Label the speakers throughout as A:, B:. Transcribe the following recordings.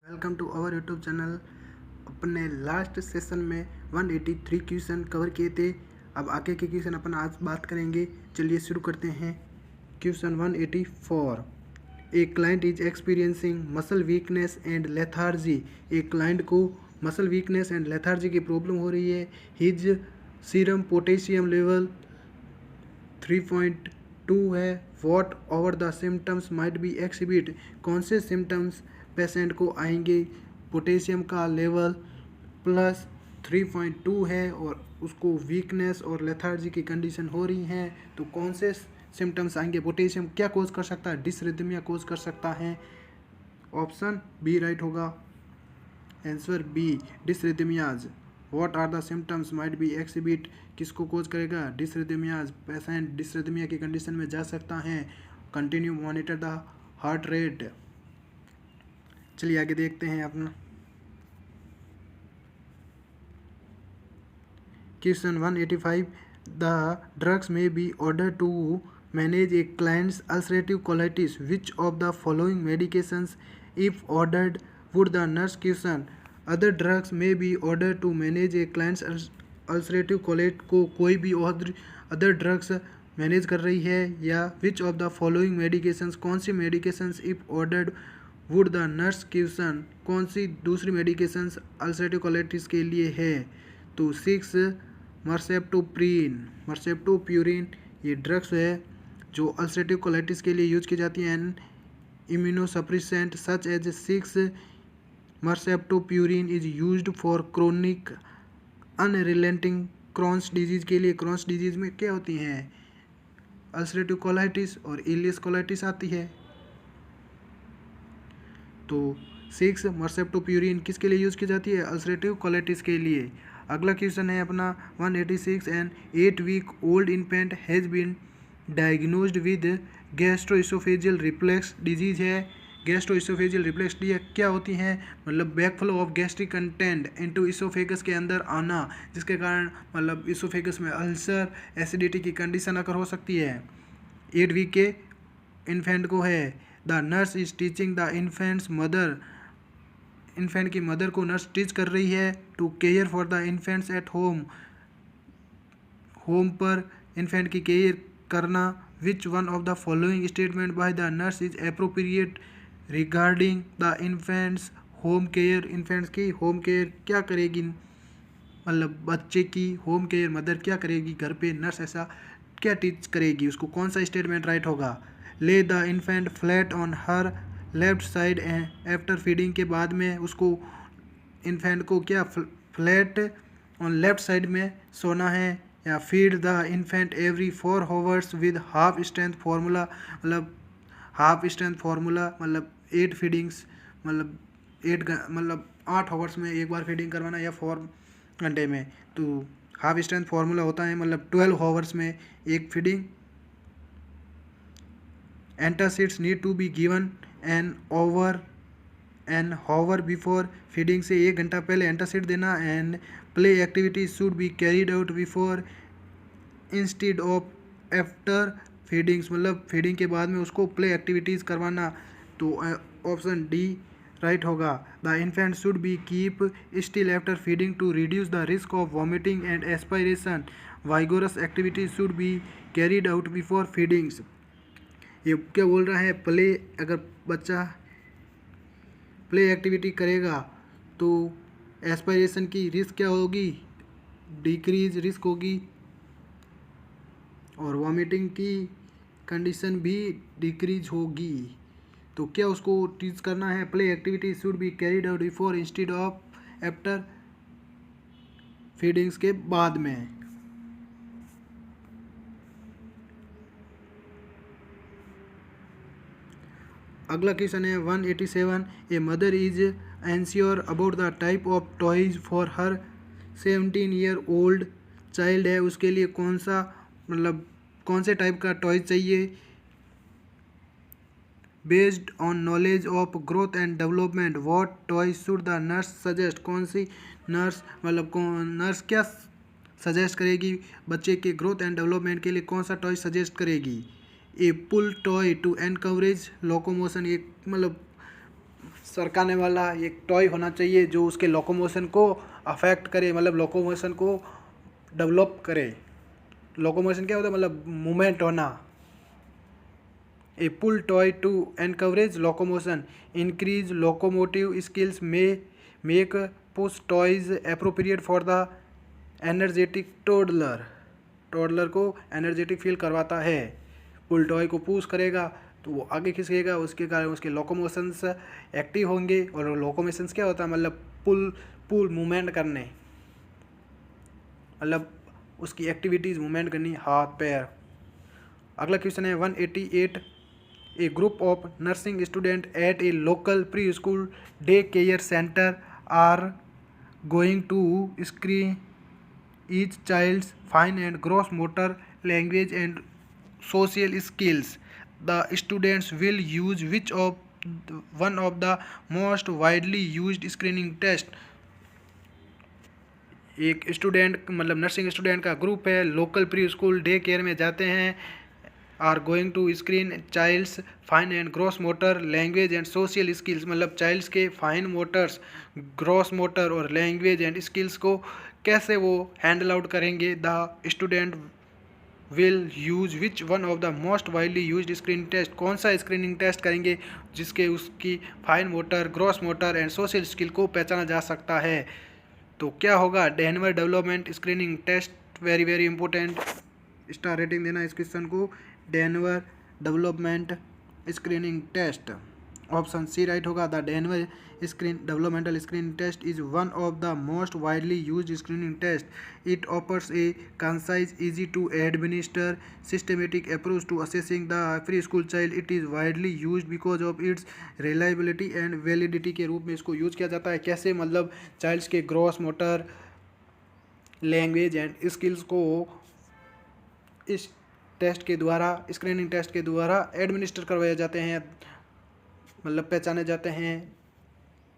A: Welcome to our YouTube channel. अपने last session में 183 question cover किए थे। अब आगे के क्वेश्चन अपन आज बात करेंगे। चलिए शुरू करते हैं। Question 184, a client is experiencing muscle weakness and lethargy. एक क्लाइंट को मसल वीकनेस एंड लेथार्जी की प्रॉब्लम हो रही है। हिज सीरम पोटेशियम लेवल 3.2 है। What over the symptoms might be exhibit. कौन से सिम्टम्स पेशेंट को आएंगे। पोटेशियम का लेवल प्लस 3.2 है और उसको वीकनेस और लेथार्जी की कंडीशन हो रही है। तो कौन से सिम्टम्स आएंगे। पोटेशियम क्या कोज कर सकता है। डिसरिथमिया कोज कर सकता है। ऑप्शन बी राइट होगा। Answer B dysrhythmias. What are the symptoms might be exhibit. किसको कोज करेगा। डिसरिथमियाज। पेशेंट डिसरिथमिया की कंडीशन में जा सकता है। Continue monitor the heart rate. चलिए आगे देखते हैं अपना question 185, the drugs may be order to manage a client's ulcerative colitis. Which of the following medications if ordered would the nurse. Question, other drugs may be order to manage a client's ulcerative colitis को कोई भी other drugs manage कर रही है या which of the following medications कौन सी medications if ordered would the nurse. Question, कौन सी दूसरी मेडिकेशंस अल्सरेटिव कोलाइटिस के लिए है। तो 6 मर्सेप्टोप्यूरिन ये ड्रग्स है जो अल्सरेटिव कोलाइटिस के लिए यूज की जाती है। And immunosuppressant such as 6 mercaptopurine is used for chronic unrelenting Crohn's disease के लिए। क्रॉन्स डिजीज में क्या होती हैं। अल्सरेटिव कोलाइटिस और इलियस कोलाइटिस आती है। तो 6 मर्सेप्टोप्यूरिन किसके लिए यूज़ की जाती है। अल्सरेटिव कोलाइटिस के लिए। अगला क्वेश्चन है अपना 186, an 8 week old infant has been diagnosed with gastroesophageal reflux disease है। गैस्ट्रोइसोफेजियल रिफ्लक्स डिजीज क्या होती हैं। मतलब backflow of gastric content into esophagus के अंदर आना, जिसके कारण मतलब इसोफेगस में अल्सर एसिडिटी की कंडीशन अगर हो सकती है। 8 वीक के इन्फेंट को है। The nurse is teaching the infant's mother. Infant की मदर को नर्स टीच कर रही है to care for the infant's at home. Home पर इन्फेंट की केयर करना। Which one of the following statement by the nurse is appropriate regarding the infant's home care. Infant's की home care क्या करेगी, मतलब बच्चे की होम केयर मदर क्या करेगी घर पे, नर्स ऐसा क्या टीच करेगी, उसको कौन सा स्टेटमेंट राइट होगा। ले the infant flat on her left side after feeding के बाद में उसको इन्फेंट को क्या फ्लैट ऑन लेफ्ट साइड में सोना है। या feed the infant every 4 hours with half strength formula. मतलब हाफ स्ट्रेंथ फार्मूला मतलब 8 फीडिंग्स मतलब 8 आवर्स में एक बार फीडिंग करवाना या 4 घंटे में। तो हाफ स्ट्रेंथ फार्मूला होता है मतलब 12 आवर्स में एक feeding. Antacids need to be given an hour before feeding से 1 घंटा पहले एंटासिड देना। And play activities should be carried out before instead of after feedings. मतलब फीडिंग के बाद में उसको प्ले एक्टिविटीज़ करवाना। तो ऑप्शन डी राइट होगा। The infant should be keep still after feeding to reduce the risk of vomiting and aspiration. Vigorous activities should be carried out before feedings. ये क्या बोल रहा है। प्ले, अगर बच्चा प्ले एक्टिविटी करेगा तो एस्पायरेशन की रिस्क क्या होगी, डिक्रीज रिस्क होगी। और वॉमिटिंग की कंडीशन भी डिक्रीज होगी। तो क्या उसको टीच करना है। Play activity should be carried out before instead of after feedings के बाद में। अगला क्वेश्चन है 187, a mother is ensure about the type of toys for her 17 year old child है। उसके लिए कौन सा मतलब कौन से टाइप का टॉयज चाहिए। Based on knowledge of growth and development what toys should the nurse suggest. कौन सी नर्स मतलब नर्स क्या सजेस्ट करेगी बच्चे के ग्रोथ एंड डेवलपमेंट के लिए कौन सा टॉय सजेस्ट करेगी। ए pull toy to encourage locomotion. एक मतलब सरकाने वाला एक टॉय होना चाहिए जो उसके लोकोमोशन को अफेक्ट करे, मतलब लोकोमोशन को डेवलप करे। लोकोमोशन क्या होता है, मतलब मूवमेंट होना। A pull toy to encourage locomotion, increase locomotive skills में make push toys appropriate for the energetic toddler. Toddler को एनर्जेटिक फील करवाता है। पुल टॉय को पुश करेगा तो वो आगे खिसकेगा, उसके कारण उसके लोकोमोशंस एक्टिव होंगे। और लोकोमोशंस क्या होता है, मतलब पुल मूवमेंट करने, मतलब उसकी एक्टिविटीज़ मूवमेंट करनी, हाथ पैर। अगला क्वेश्चन है 188। A group of nursing student at a local preschool day care center are going to screen each child's fine and gross motor, language and social skills. The students will use one of the most widely used screening test. एक student, मतलब nursing student का group है, local preschool day care में जाते हैं। Are going to screen child's fine and gross motor, language and social skills, मतलब child's के fine motors, gross motor और लैंग्वेज एंड स्किल्स को कैसे वो हैंडल आउट करेंगे। The student will use which one of the most widely used screening test, कौन सा screening test करेंगे जिसके उसकी fine motor, gross motor and social skill को पहचाना जा सकता है। तो क्या होगा, Denver development screening test. Very very important, star rating देना इस क्वेश्चन को। Denver development screening test, option C right होगा। The Denver developmental screening test is one of the most widely used screening test. It offers a concise, easy to administer, systematic approach to assessing the preschool child. It is widely used because of its reliability and validity के रूप में इसको use किया जाता है। कैसे, मतलब child's के gross motor, language and skills को इस टेस्ट के द्वारा, स्क्रीनिंग टेस्ट के द्वारा एडमिनिस्टर करवाए जाते हैं, मतलब पहचाने जाते हैं।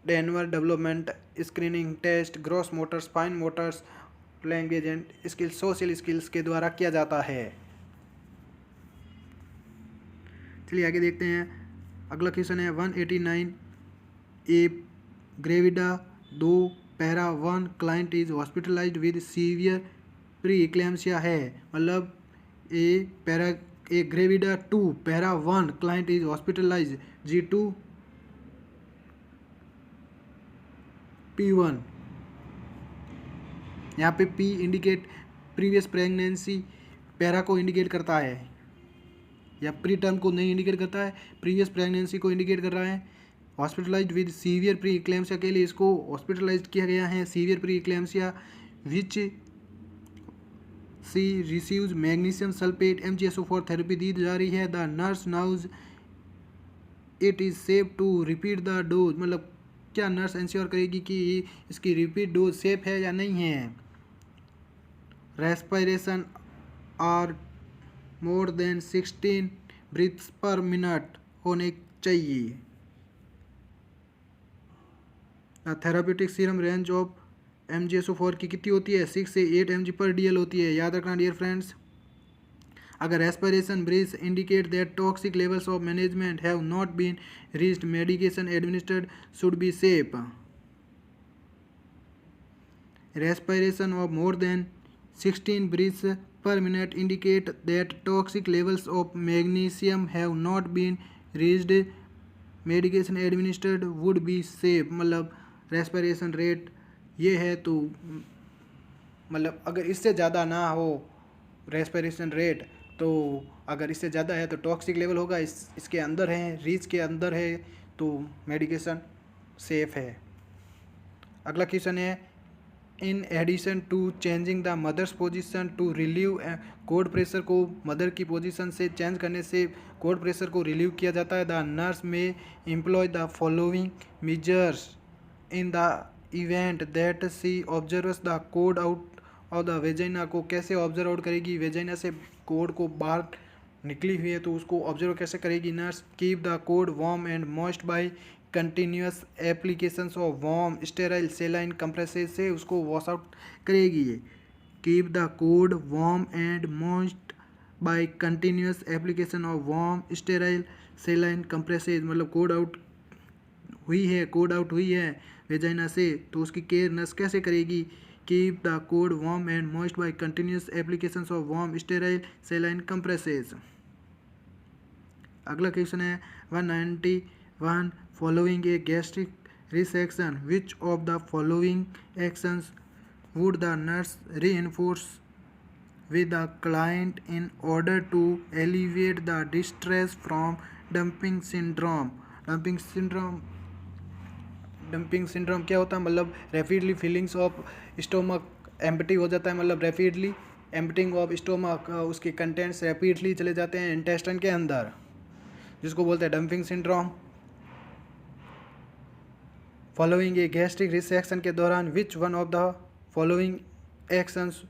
A: Denver development screening test gross motors, fine motors, language and skills, social skills के द्वारा किया जाता है। चलिए आगे देखते हैं। अगला क्वेश्चन है 189। A gravida 2 para 1 client is hospitalised with severe pre eclampsia है, मतलब a gravida 2 para 1 client is hospitalised, G2 P1। यहाँ पे P indicate previous pregnancy, para को इंडिकेट करता है, या प्री टर्म को नहीं इंडिकेट करता है, प्रीवियस प्रेगनेंसी को इंडिकेट कर रहा है। Hospitalised with severe pre eclampsia के लिए इसको हॉस्पिटलाइज्ड किया गया है। Severe pre eclampsia which she receives magnesium sulphate MgSO4 therapy दी जा रही है। The nurse knows it is safe to repeat the dose, मतलब क्या नर्स इंश्योर करेगी कि इसकी रिपीट डोज सेफ है या नहीं है। Respiration are more than 16 breaths per minute होने चाहिए। Therapeutic serum range of MgSO4 की कितनी होती है, 6 से 8 mg/dl होती है। याद रखना डियर फ्रेंड्स। अगर respiration breath indicate that toxic levels of management have not been reached, medication administered should be safe. Respiration of more than 16 breaths per minute indicate that toxic levels of magnesium have not been reached, medication administered would be safe। मतलब respiration rate ये है, तो मतलब अगर इससे ज़्यादा ना हो रेस्पिरेशन रेट, तो अगर इससे ज़्यादा है तो टॉक्सिक लेवल होगा, इसके अंदर है, रीच के अंदर है, तो मेडिकेशन सेफ है। अगला क्वेश्चन है in addition to changing the mother's position to relieve cord pressure को मदर की पोजीशन से चेंज करने से कोड प्रेशर को रिलीव किया जाता है। The nurse may employ the following measures in the event that she observes the cord out of the vagina, को कैसे ऑब्जर्व आउट करेगी, वेजाइना से कोड को बाहर निकली हुई है तो उसको ऑब्जर्व कैसे करेगी nurse. Keep the cord warm and moist by continuous applications of warm sterile saline compresses से उसको वॉश आउट करेगी। Keep the cord warm and moist by continuous application of warm sterile saline compresses, मतलब cord out हुई है, code out हुई है vagina से, तो उसकी केयर नर्स कैसे करेगी? Keep the cord warm and moist by continuous applications of warm sterile saline compresses. अगला क्वेश्चन है 191 following a gastric resection which of the following actions would the nurse reinforce with the client in order to alleviate the distress from dumping syndrome। Dumping syndrome क्या होता है? मतलब rapidly feelings of stomach empty हो जाता है, मतलब rapidly emptying of stomach, उसके contents rapidly चले जाते हैं इंटेस्टाइन के अंदर, जिसको बोलते हैं dumping syndrome. Following a gastric resection के दौरान विच one of the following actions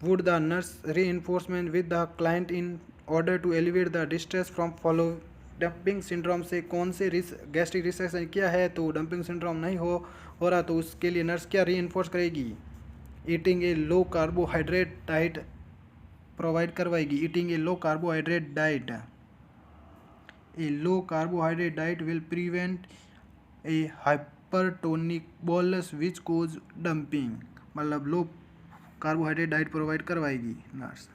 A: would the nurse reinforcement with the client in order to alleviate the distress from follow dumping syndrome से कौन से गैस्ट्रिक रिसेक्शन किया है तो डंपिंग सिंड्रोम नहीं हो रहा, तो उसके लिए नर्स क्या रीइंफोर्स करेगी? Eating a low carbohydrate diet provide करवाएगी। Eating a low carbohydrate diet, a low carbohydrate diet will prevent a hypertonic bolus which cause dumping, मतलब लो कार्बोहाइड्रेट डाइट प्रोवाइड करवाएगी नर्स।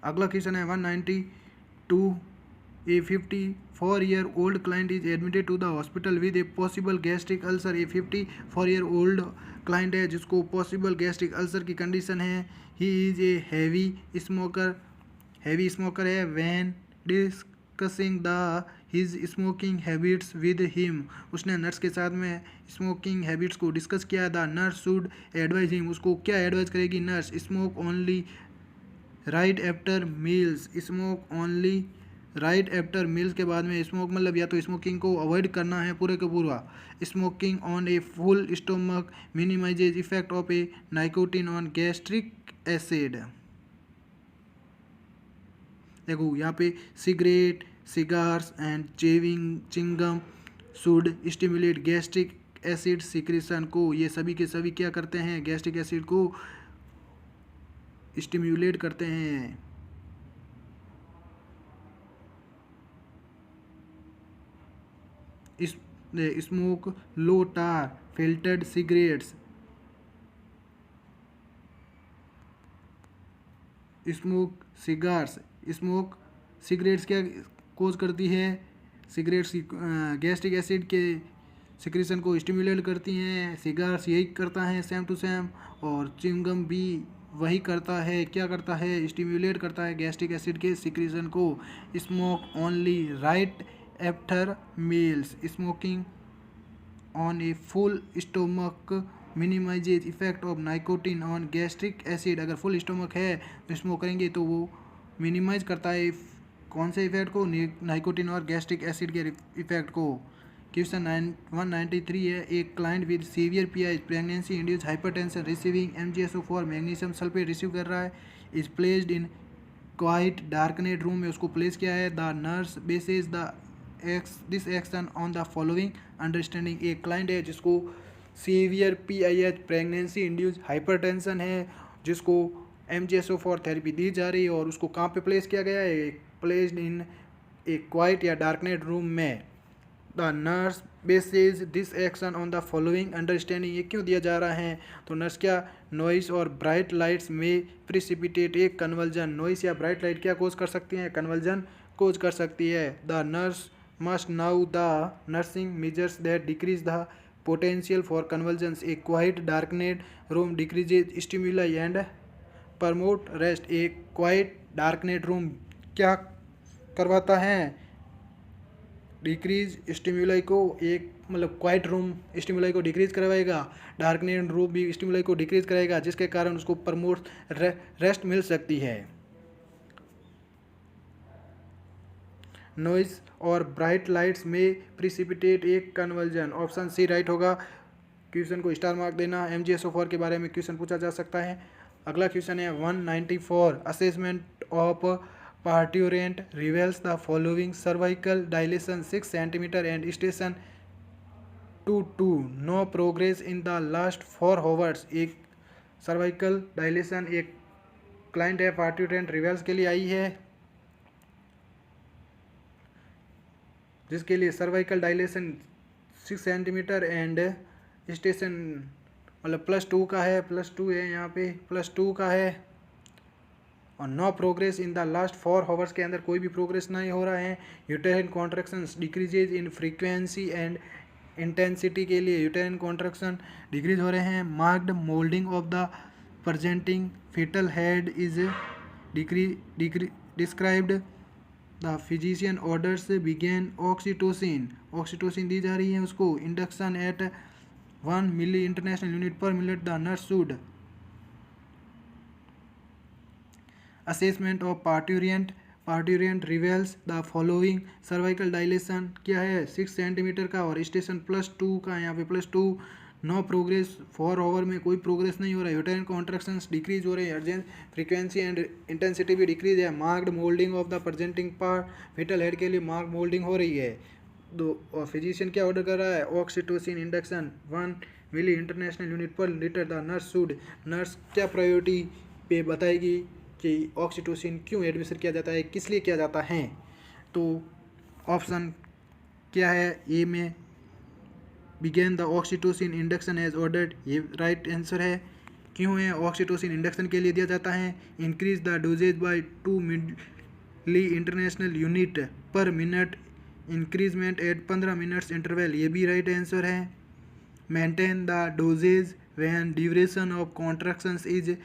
A: अगला क्वेश्चन है 192 ए 54-year-old client is admitted to the hospital with a possible gastric ulcer। A 54-year-old client है जिसको possible gastric ulcer की condition है। He is a heavy smoker है। When discussing the his smoking habits with him, उसने nurse के साथ में smoking habits को डिस्कस किया। The nurse should advise him, उसको क्या एडवाइज करेगी nurse? Smoke only right after meals. Smoke only right after meals के बाद में स्मोक, मतलब या तो स्मोकिंग को अवॉइड करना है पूरे का पूरा। Smoking on a full stomach minimises effect of a nicotine on gastric acid. देखो यहाँ पे cigarette, cigars and chewing gum should stimulate gastric acid secretion को, ये सभी के सभी क्या करते हैं? गैस्ट्रिक एसिड को स्टिम्युलेट करते हैं। स्मोक लो टार फिल्टर्ड सिगरेट्स। स्मोक सिगरेट्स क्या कोज करती है? सिगरेट्स गैस्ट्रिक एसिड के सिक्रेशन को स्टिमुलेट करती हैं। सिगार्स यही करता है सेम टू सेम, और चिंगम भी वही करता है। क्या करता है? स्टिमुलेट करता है गैस्ट्रिक एसिड के सिक्रेशन को। Smoke only right after meals. Smoking on a full stomach minimises effect of nicotine on gastric acid. अगर फुल स्टोमक है तो स्मोक करेंगे तो वो मिनिमाइज करता है कौन से इफेक्ट को? नाइकोटिन और गैस्ट्रिक एसिड के इफेक्ट को। क्वेश्चन 193 है a client with severe pi pregnancy induce hypertension receiving MgSO4 magnesium sulphate receive कर रहा है, is placed in quite darknet room में उसको प्लेस किया है। The nurse bases this action on the following understanding. एक क्लाइंट है जिसको severe PIH pregnancy induce hypertension है, जिसको MgSO4 थेरेपी दी जा रही है, और उसको कहाँ पे प्लेस किया गया है? प्लेस्ड इन ए क्वाइट या डार्कनेट रूम में। The nurse bases this action on the following understanding. ये क्यों दिया जा रहा है? तो नर्स क्या नॉइस और ब्राइट लाइट्स में प्रिसिपिटेट एक कन्वर्जन। नॉइस या ब्राइट लाइट क्या कोज कर सकती हैं? कन्वर्जन कोज कर सकती है। The nurse must now the nursing measures that decrease the potential for convergence. A quite darknet room decreases stimuli and promote rest. A quite darknet room क्या करवाता है? डिक्रीज स्टिमुलाई को, एक मतलब क्वाइट रूम स्टिमुलाई को decrease करवाएगा, darknet room भी stimuli को डिक्रीज करेगा, जिसके कारण उसको प्रमोट रेस्ट मिल सकती है। नॉइस और ब्राइट लाइट्स में प्रिसिपिटेट एक कन्वर्जन। ऑप्शन सी राइट होगा। क्वेश्चन को स्टार मार्क देना। MgSO4 के बारे में क्वेश्चन पूछा जा सकता है। अगला क्वेश्चन है 194 assessment of parturient reveals the following cervical dilation 6 centimetre and station 2 no progress in the last 4 hours. एक सर्वाइकल डायलेशन एक क्लाइंट है पार्ट्यूरेंट रिवेल्स के लिए आई है। जिसके लिए cervical dilation 6 centimetre and station मतलब +2 का है, +2 है यहाँ पे, +2 का है। और no progress in the last 4 hours के अंदर कोई भी प्रोग्रेस नहीं हो रहा है। Uterine contractions decreases in frequency and intensity के लिए यूटेराइन कॉन्ट्रैक्शन डिक्रीज हो रहे हैं। Marked moulding of the presenting fetal head is described. The physician orders begin oxytocin दी जा रही है उसको। induction at 1 milli international unit per minute. The nurse should assessment of parturient reveals the following. cervical dilation क्या है 6 centimetre का और station +2 का, यहाँ पे +2। नो प्रोग्रेस 4 आवर में कोई प्रोग्रेस नहीं हो रहा है। यूटेराइन कॉन्ट्रैक्शंस डिक्रीज हो रहे हैं। अर्जेंट फ्रीक्वेंसी एंड इंटेंसिटी भी डिक्रीज है। Marked moulding of the presenting part fetal head के लिए मार्क मोल्डिंग हो रही है। और फिजिशियन क्या ऑर्डर कर रहा है? ऑक्सीटोसिन इंडक्शन 1 मिली इंटरनेशनल यूनिट पर लीटर। द नर्स क्या प्रायोरिटी पे बताएगी कि ऑक्सीटोसिन क्यों एडमिशन किया जाता है, किस लिए किया जाता है? तो ऑप्शन क्या है? A may begin the oxytocin induction as ordered, ये राइट आंसर है। क्यों है ऑक्सीटोसिन इंडक्शन के लिए दिया जाता है? Increase the dosage by 2 milli international unit per minute, increment at 15 minutes interval, ये भी राइट आंसर है। Maintain the dosage when duration of contractions is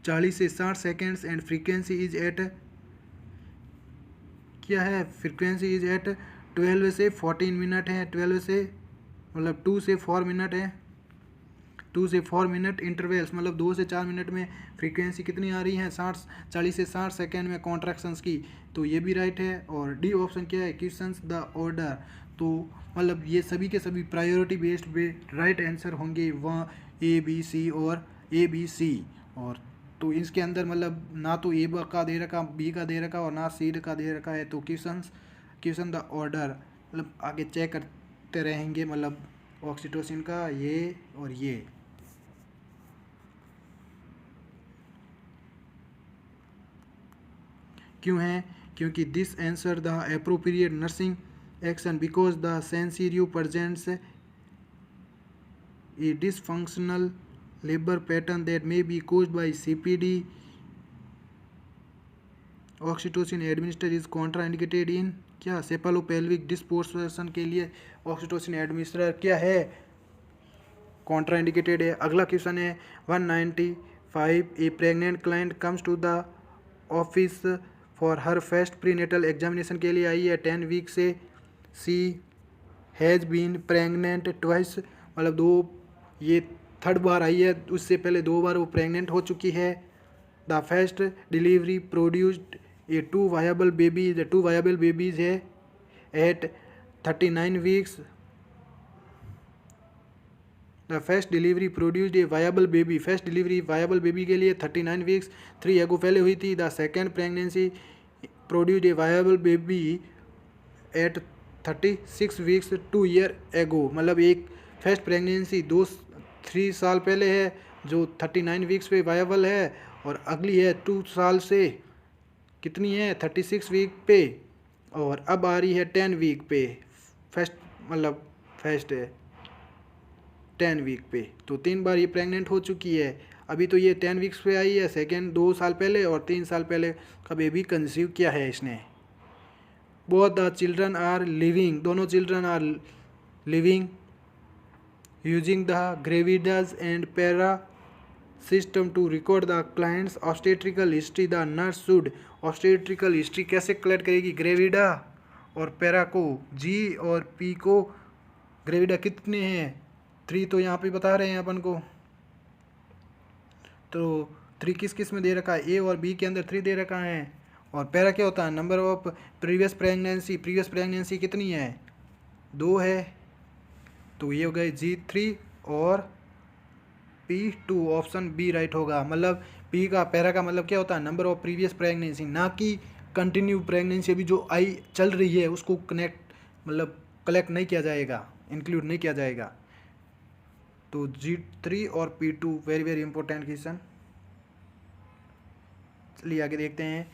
A: 40 से 60 seconds and frequency is at क्या है? फ्रीक्वेंसी इज एट 12 से 14 minute है। 12 से मतलब 2 से 4 मिनट है। 2 से 4 मिनट इंटरवल्स मतलब 2 से 4 मिनट में फ्रीक्वेंसी कितनी आ रही है? 40 से 60 सेकेंड में कॉन्ट्रैक्शंस की, तो ये भी राइट है। और डी ऑप्शन क्या है? क्वेश्चंस द ऑर्डर, तो मतलब ये सभी के सभी प्रायोरिटी बेस्ड पे राइट आंसर होंगे, वह ए बी सी और ए बी सी। और तो इसके अंदर मतलब ना तो ए का दे रखा, बी का दे रखा और ना सी का दे रखा है। तो क्वेश्चन द ऑर्डर मतलब आगे चेक करते रहेंगे, मतलब ऑक्सीटोसिन का ये और ये। क्यों है? क्योंकि this answer the appropriate nursing action because the scenario presents a dysfunctional labor pattern that may be caused by CPD. Oxytocin administer is contraindicated in क्या? सेफालोपेल्विक डिस्पोर्शन के लिए ऑक्सीटोसिन एडमिनिस्टर क्या है? कॉन्ट्राइंडिकेटेड है। अगला क्वेश्चन है 195। A pregnant client comes to the office for her first prenatal examination के लिए आई है 10 वीक से। She has been pregnant twice मतलब ये 3rd बार आई है, उससे पहले 2 बार वो प्रेग्नेंट हो चुकी है। The first delivery produced a 2 viable babies है at 39 weeks. The first delivery produced a viable baby, first delivery viable baby के लिए 39 वीक्स 3 एगो पहले हुई थी। The second pregnancy produced a viable baby at 36 weeks 2 year ago, मतलब एक first pregnancy 3 साल पहले है जो 39 वीक्स पे वायबल है, और अगली है 2 साल से कितनी है 36 वीक पे, और अब आ रही है 10 वीक पे। फर्स्ट है 10 वीक पे, तो 3 बार ये प्रेग्नेंट हो चुकी है। अभी तो ये 10 वीक्स पे आई है, सेकेंड 2 साल पहले और 3 साल पहले का बेबी कंसीव किया है इसने। Both the children are living, दोनों children are living using the gravidas and para system to record the client's obstetrical history. The nurse should obstetrical history कैसे कलेक्ट करेगी? ग्रेविडा और पैरा को, जी और पी को। ग्रेविडा कितने हैं? 3 तो यहाँ पे बता रहे हैं अपन को, तो 3 किस में दे रखा है? ए और बी के अंदर 3 दे रखा है। और पैरा क्या होता है? नंबर ऑफ प्रीवियस प्रेगनेंसी कितनी है? 2 है, तो ये हो गए G3 और P2, ऑप्शन बी राइट होगा। मतलब पी का पैरा का मतलब क्या होता है? नंबर ऑफ प्रीवियस प्रेगनेंसी, ना कि कंटिन्यू प्रेगनेंसी अभी जो आई चल रही है उसको कलेक्ट नहीं किया जाएगा, इंक्लूड नहीं किया जाएगा। तो G3 और P2 very very important question. चलिए आगे देखते हैं।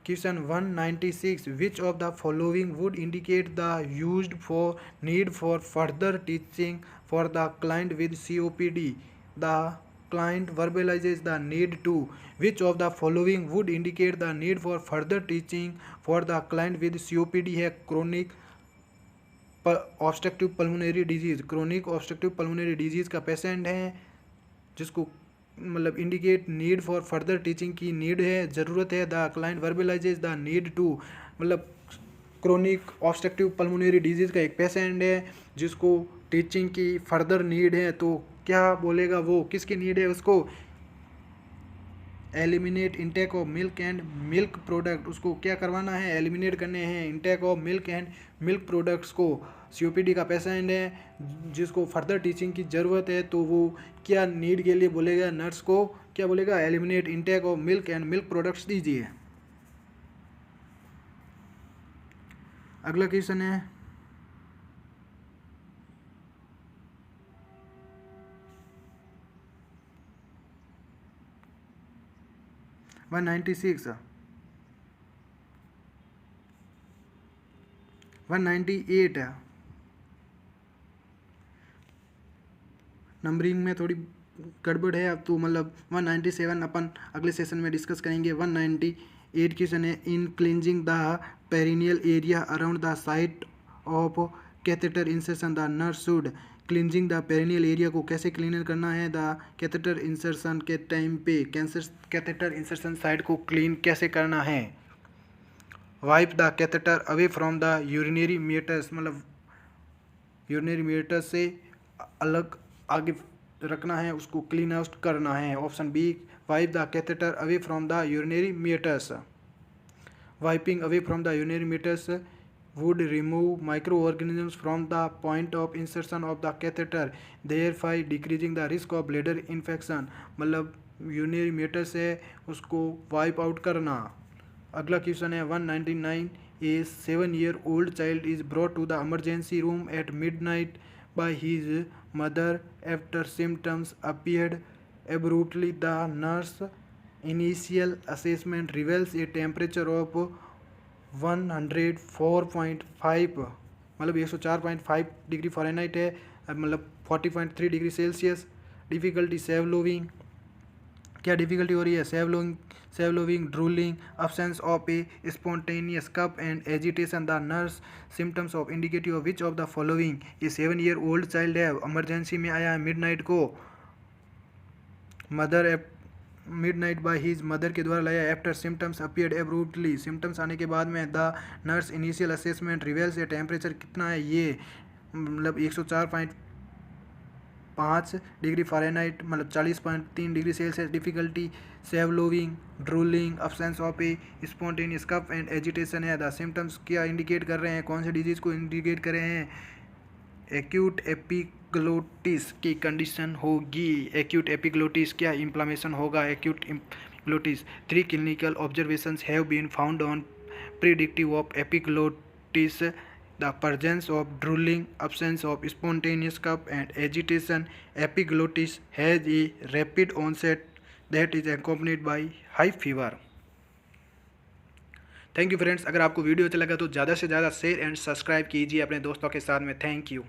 A: Question 196. Which of the following would indicate the used for need for further teaching for the client with COPD? The client verbalizes the need to. Which of the following would indicate the need for further teaching for the client with COPD? है chronic obstructive pulmonary disease. Chronic obstructive pulmonary disease का patient है जिसको मतलब indicate need for further teaching की need है, ज़रूरत है। The client verbalises the need to, मतलब क्रोनिक ऑब्स्ट्रक्टिव पल्मोनरी डिजीज़ का एक पेशेंट है जिसको टीचिंग की फर्दर नीड है, तो क्या बोलेगा वो, किसकी नीड है उसको? Eliminate intake of milk and milk product, उसको क्या करवाना है? एलिमिनेट करने हैं intake of milk and milk products को। COPD का पेशेंट है जिसको फर्दर टीचिंग की ज़रूरत है, तो वो क्या नीड के लिए बोलेगा? नर्स को क्या बोलेगा? Eliminate intake of milk and milk products दीजिए। अगला क्वेश्चन है 196, 198 है। नंबरिंग में थोड़ी गड़बड़ है अब तो, मतलब 197 अपन अगले सेशन में डिस्कस करेंगे। 198 क्वेश्चन है in cleansing the perineal area around the site of catheter insertion the nurse should. Cleansing the perineal area को कैसे क्लीनर करना है? द कैथेटर इंसर्शन के टाइम पे कैथेटर इंसर्शन साइट को क्लीन कैसे करना है? Wipe the catheter away from the urinary meatus, मतलब यूरिनरी मेटर्स से अलग आगे रखना है, उसको क्लीन आउट करना है। Option B, wipe the catheter away from the urinary meatus. Wiping away from the urinary meatus would remove microorganisms from the point of insertion of the catheter, thereby decreasing the risk of bladder infection। मतलब urinary matter से उसको wipe out करना। अगला question है 199। ए 7-year-old child is brought to the emergency room at midnight by his mother after symptoms appeared abruptly. The nurse initial assessment reveals a temperature of 104.5, मतलब 104.5 degree Fahrenheit है, मतलब 40.3 degree Celsius. Difficulty सेवलोविंग, क्या difficulty हो रही है? Swallowing, drooling, absence of a spontaneous cough and agitation. The nurse symptoms of indicative of which of the following. ये 7-year-old child है, emergency में आया है मिडनाइट को, मिडनाइट बाय हिज मदर के द्वारा लाया। After symptoms appeared abruptly, symptoms आने के बाद में the nurse initial assessment reveals a temperature कितना है ये, मतलब 104.5 डिग्री फ़ारेनहाइट, मतलब 40.3 degree Celsius. Difficulty swallowing, drooling, absence of a spontaneous cough and agitation है। द सिम्टम्स क्या इंडिकेट कर रहे हैं, कौन से डिजीज़ को इंडिकेट कर रहे हैं? एक्यूट एपिग्लोटिस की कंडीशन होगी। एक्यूट एपिग्लोटिस क्या इन्फ्लामेशन होगा? Acute epiglottitis. 3 clinical observations have been found on predictive of epiglottitis, the presence of drooling, absence of spontaneous cough and agitation. Epiglottis has a rapid onset that is accompanied by high fever. Thank you friends. अगर आपको video अच्छा लगा तो ज़्यादा से ज़्यादा share and subscribe कीजिए अपने दोस्तों के साथ में। Thank you.